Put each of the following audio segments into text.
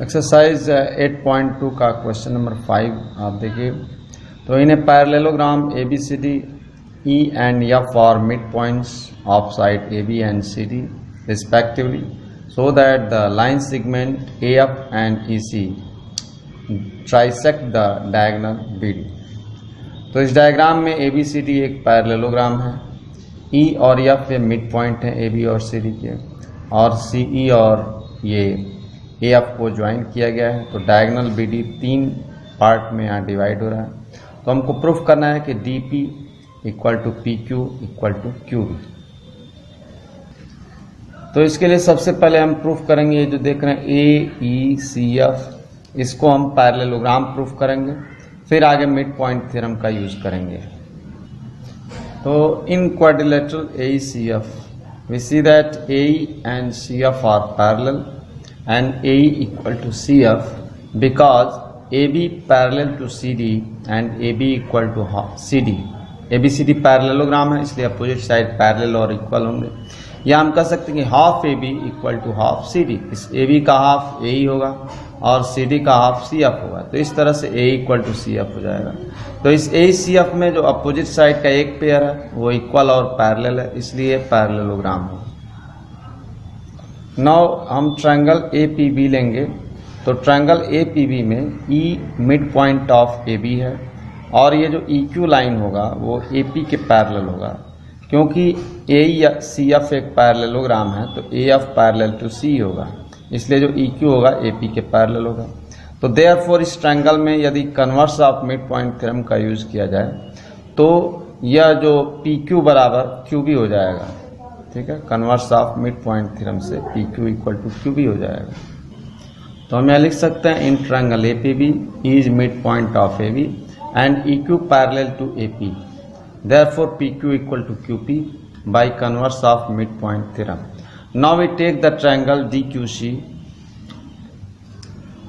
Exercise 8.2 का question number 5 आप देखिए। तो in a parallelogram ABCD E and F are midpoints of side AB and CD respectively, so that the line segment AF and EC trisect the diagonal BD। तो इस diagram में ABCD एक parallelogram है, E और F ये mid point हैं AB और CD के, और CE और ये AF को ज्वाइन किया गया है। तो डायगोनल BD 3 पार्ट में यहाँ डिवाइड हो रहा है। तो हमको प्रूफ करना है कि DP equal to PQ equal to QB। तो इसके लिए सबसे पहले हम प्रूफ करेंगे ये जो देख रहे हैं AECF, इसको हम पैरेललोग्राम प्रूफ करेंगे, फिर आगे मिड पॉइंट थ्योरम का यूज करेंगे। तो इन quadrilateral AECF we see that AE and CF are parallel and AE equal to CF because AB parallel to CD and AB equal to CD। ABCD parallelogram है, इसलिए opposite side parallel और equal होंगे। या हम कह सकते हैं कि half AB equal to half CD। इस AB का हाफ AE होगा और CD का हाफ CF होगा। तो इस तरह से AE इक्वल टू CF हो जाएगा। तो इस AECF में जो अपोजिट साइड का एक पेयर है वो इक्वल और पैरेलल है, इसलिए पैरेललोग्राम है। नाउ हम ट्रायंगल APB लेंगे। तो ट्रायंगल APB में E mid point of AB है और ये जो EQ लाइन होगा वो AP के पैरेलल होगा। क्योंकि AE या CF एक पैरेललोग्राम है तो AF पैरेलल टू C होगा, इसलिए जो EQ होगा AP के पैरेलल होगा। तो देयरफॉर इस ट्रायंगल में यदि converse of mid point theorem का यूज किया जाए तो यह जो PQ बराबर QB हो जाएगा। ठीक है, converse of mid point theorem से PQ इक्वल टू QB हो जाएगा। तो हम यहाँ लिख सकते हैं in triangle APB is mid point of AB and EQ parallel to AP, therefore PQ equal to QP by converse of midpoint theorem। Now we take the triangle DQC।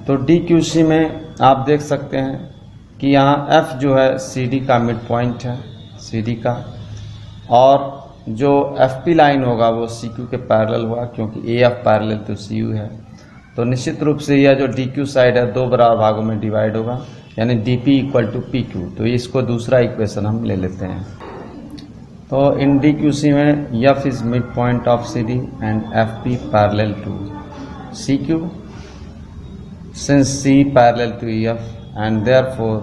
तो DQC में आप देख सकते हैं कि यहाँ F जो है CD का मिड पॉइंट है, CD का, और जो FP लाइन होगा वो CQ के पैरेलल हुआ क्योंकि AF पैरेलल तो CU है। तो निश्चित रूप से यह जो DQ साइड है दो बराबर भागों में डिवाइड होगा, यानी DP इक्वल टू PQ। तो इसको दूसरा इक्वेशन हम ले लेते हैं। तो इन DQC में F is mid point of CD and FP parallel to CQ since C parallel to EF and therefore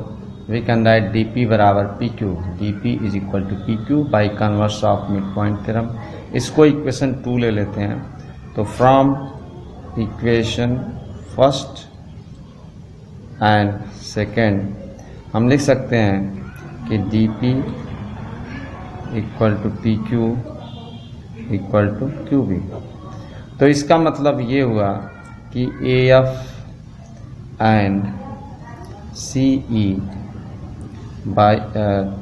we can write DP बराबर PQ। DP is equal to PQ by converse of mid point theorem. इसको equation 2 ले लेते हैं। तो from equation first and second हम लिख सकते हैं कि DP equal to PQ equal to QB। तो इसका मतलब ये हुआ कि AF and CE by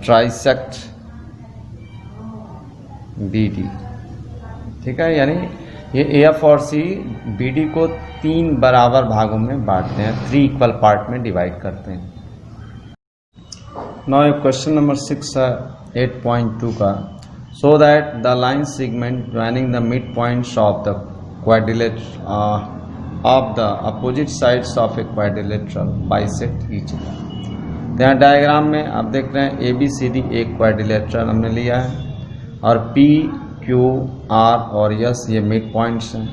trisect BD। ठीक है, यानी ये AF और C BD को 3 बराबर भागों में बांटते हैं, 3 इक्वल पार्ट में डिवाइड करते हैं। नाउ क्वेश्चन नंबर 6 है 8.2 का। So that the line segment joining the mid points of the quadrilateral of the opposite sides of a quadrilateral bisect each other. यहाँ डायग्राम में आप देख रहे हैं ABCD एक क्वाड्रिलेटरल हमने लिया है और P Q R और S ये मिड पॉइंट्स हैं।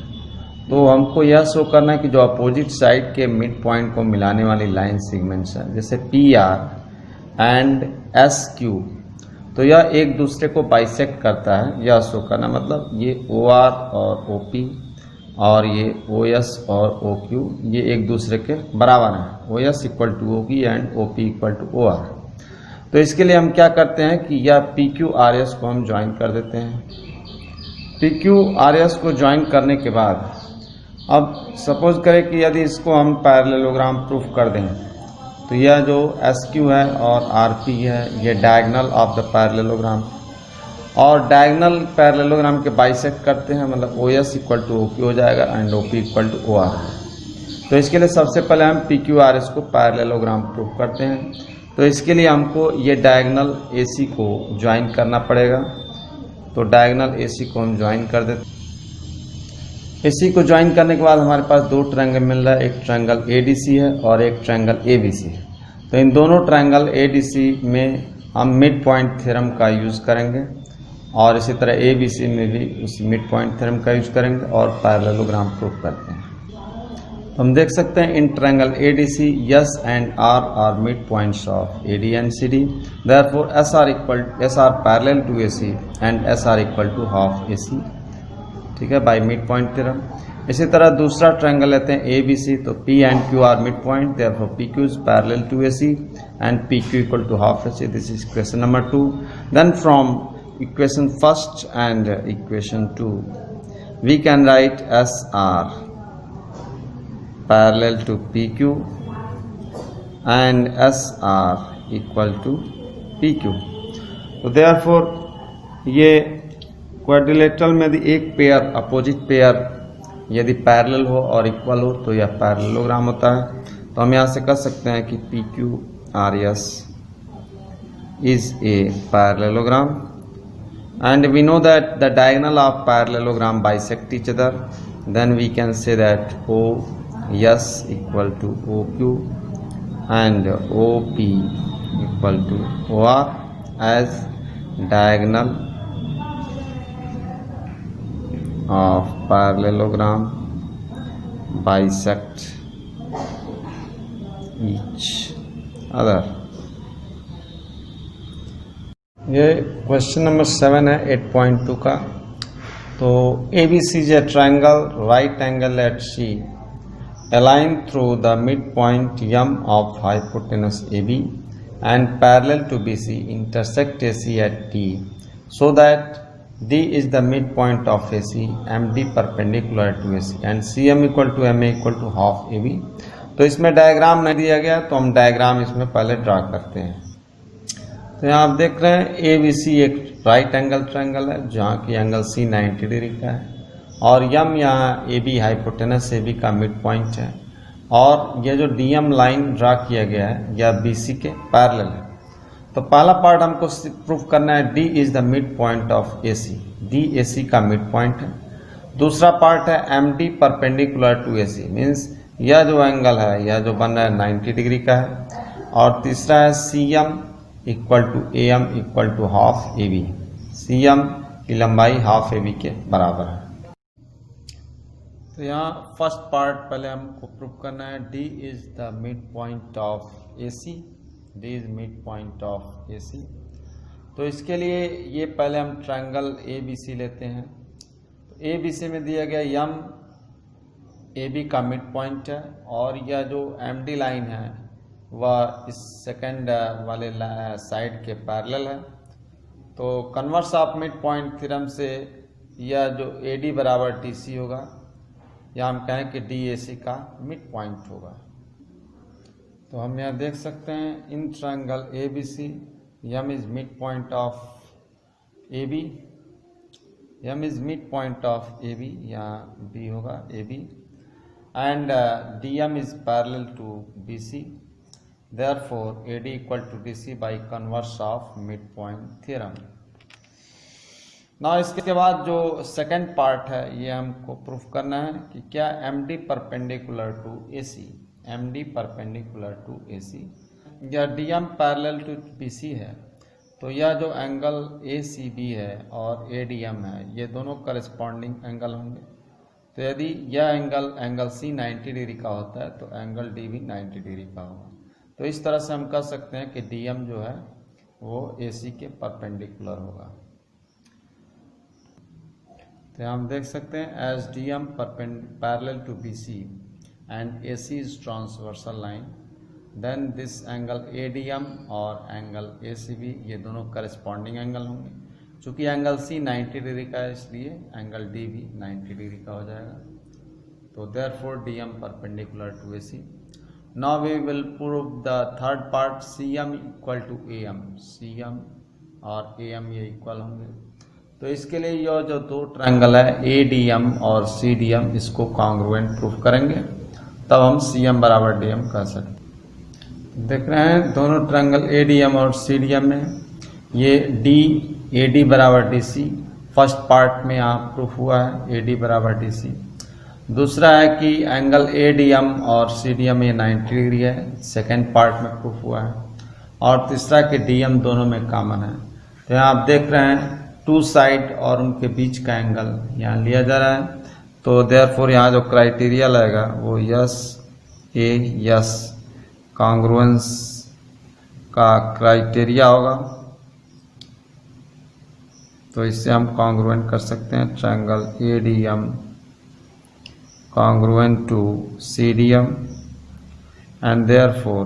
तो हमको यह शो करना है कि जो अपोजिट साइड के मिड पॉइंट को मिलाने वाली लाइन सेगमेंट्स हैं जैसे PR एंड SQ, तो यह एक दूसरे को बाइसेक्ट करता है। यह शो करना मतलब ये OR और OP और ये OS और OQ ये एक दूसरे के बराबर हैं। OS equal to OP and OP equal to OR। तो इसके लिए हम क्या करते हैं कि यह PQRS को हम ज्वाइन कर देते हैं। PQRS को ज्वाइन करने के बाद अब सपोज करें कि यदि इसको हम पैरेललोग्राम प्रूफ कर दें तो यह जो SQ है और RP है ये डायगोनल ऑफ द पैरेललोग्राम, और डायगोनल पैरेललोग्राम के बाइसेक्ट करते हैं मतलब OS इक्वल टू OP हो जाएगा and OP equal to OR। तो इसके लिए सबसे पहले हम PQRS को पैरेललोग्राम प्रूफ करते हैं। तो इसके लिए हमको ये डायगोनल AC को ज्वाइन करना पड़ेगा। तो डायगोनल AC को हम ज्वाइन कर देते हैं। इसी को ज्वाइन करने के बाद हमारे पास दो ट्रायंगल मिल रहा है, एक ट्रायंगल ADC है और एक ट्रायंगल ABC है। तो इन दोनों ट्रायंगल ADC में हम मिड पॉइंट थ्योरम का यूज़ करेंगे और इसी तरह ABC में भी उसी मिड पॉइंट थ्योरम का यूज़ करेंगे और पैरेललोग्राम प्रूफ करते हैं। तो हम देख सकते हैं in triangle ADC S and R are mid points of AD and CD. Therefore SR parallel to AC and SR equal to half AC. ठीक है, बाय मिड पॉइंट थ्योरम। इसी तरह दूसरा ट्रायंगल लेते हैं ABC, तो P and Q are mid point, therefore PQ is parallel to AC and PQ equal to half AC. This is equation number 2. Then from equation first and equation 2 we can write SR parallel to PQ and SR equal to PQ. तो therefore ये quadrilateral में यदि एक pair opposite pair यदि parallel हो और equal हो तो यह पैरेललोग्राम होता है। तो हम यहाँ से कह सकते हैं कि PQRS is a parallelogram and we know that the diagonal of parallelogram bisect each other, then we can say that OS equal to OQ and OP equal to OR as diagonal of parallelogram bisect each other. ये question number 7 है 8.2 का। तो ABC is a triangle right angle at C aligned through the midpoint M of hypotenuse AB and parallel to BC intersect AC at D so that D is the midpoint of AC, MD perpendicular to AC and CM equal to MA equal to half AB। तो इसमें diagram नहीं दिया गया तो हम diagram इसमें पहले draw करते हैं। तो यहाँ आप देख रहे हैं ABC एक राइट एंगल ट्रायंगल है जहाँ की एंगल C 90 डिग्री का है और M यहाँ AB हाइपोटेनस AB का मिड पॉइंट है और ये जो DM लाइन ड्रा किया गया है यह BC के पैरेलल है। तो पहला पार्ट हमको प्रूफ करना है D is the mid point of AC, D AC का मिड पॉइंट है। दूसरा पार्ट है MD perpendicular to AC, means यह जो एंगल है यह जो बन रहा है 90 डिग्री का है। और तीसरा है CM equal to AM equal to half AB, CM की लंबाई हाफ AB के बराबर है। तो यहाँ फर्स्ट पार्ट पहले हमको प्रूफ करना है D is the mid point of AC, D is mid point of AC। तो इसके लिए ये पहले हम ट्रायंगल ABC लेते हैं। तो ABC में दिया गया M AB का मिड पॉइंट है और यह जो MD लाइन है वह इस सेकंड वाले साइड के पैरेलल है। तो converse of mid point theorem से यह जो AD बराबर DC होगा या हम कहें कि DAC का मिड पॉइंट होगा। तो हम यहाँ देख सकते हैं in triangle ABC M is mid point of AB, M is mid point of AB, यहाँ B होगा AB and DM is parallel to BC, therefore AD equal to DC by converse of midpoint theorem। ना इसके बाद जो second part है ये हमको proof करना है कि क्या MD perpendicular to AC, MD perpendicular to AC या DM पैरेलल टू BC है। तो यह जो एंगल ACB है और ADM है ये दोनों करस्पॉन्डिंग एंगल होंगे। तो यदि यह एंगल C 90 डिग्री का होता है तो एंगल D भी 90 डिग्री का होगा। तो इस तरह से हम कह सकते हैं कि DM जो है वो AC के परपेंडिकुलर होगा। तो हम देख सकते हैं as DM parallel to BC and AC is transversal line, then this angle ADM और एंगल ACB ये दोनों करस्पॉन्डिंग एंगल होंगे। चूँकि एंगल C 90 डिग्री का है इसलिए एंगल D भी 90 डिग्री का हो जाएगा। तो therefore DM perpendicular to AC। Now we will prove the third part, CM equal to AM, CM और AM ये इक्वल होंगे। तो इसके लिए यह जो दो ट्रायंगल है ADM और CDM इसको कॉन्ग्रुएंट प्रूफ करेंगे तब हम CM बराबर DM कह सकते। देख रहे हैं दोनों ट्रायंगल ADM और CDM में ये AD बराबर DC फर्स्ट पार्ट में यहाँ प्रूफ हुआ है AD बराबर DC। दूसरा है कि एंगल ADM और CDM ये 90 डिग्री है, सेकेंड पार्ट में प्रूफ हुआ है। और तीसरा कि DM दोनों में कॉमन है। तो यहाँ आप देख रहे हैं टू साइड और उनके बीच का एंगल यहाँ लिया जा रहा है। तो देयरफॉर यहाँ जो क्राइटेरिया लगेगा वो यस कॉन्ग्रुएंस का क्राइटेरिया होगा। तो इससे हम कॉन्ग्रुएंट कर सकते हैं triangle ADM congruent to CDM, and therefore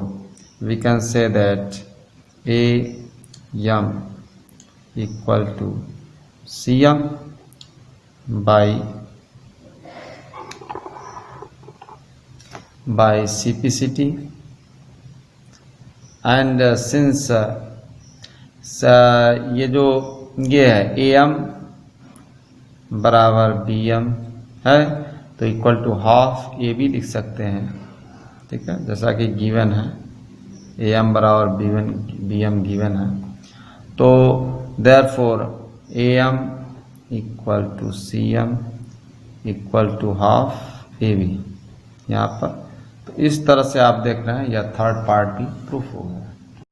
we can say that AM equal to CM by CPCT, and since ये जो ये है AM बराबर BM है तो इक्वल टू हाफ AB लिख सकते हैं, ठीक है, जैसा कि गिवन है AM बराबर BM गिवन है। तो therefore AM equal to CM equal to half AB यहाँ पर। तो इस तरह से आप देख रहे हैं यह थर्ड पार्ट भी प्रूफ हो गया।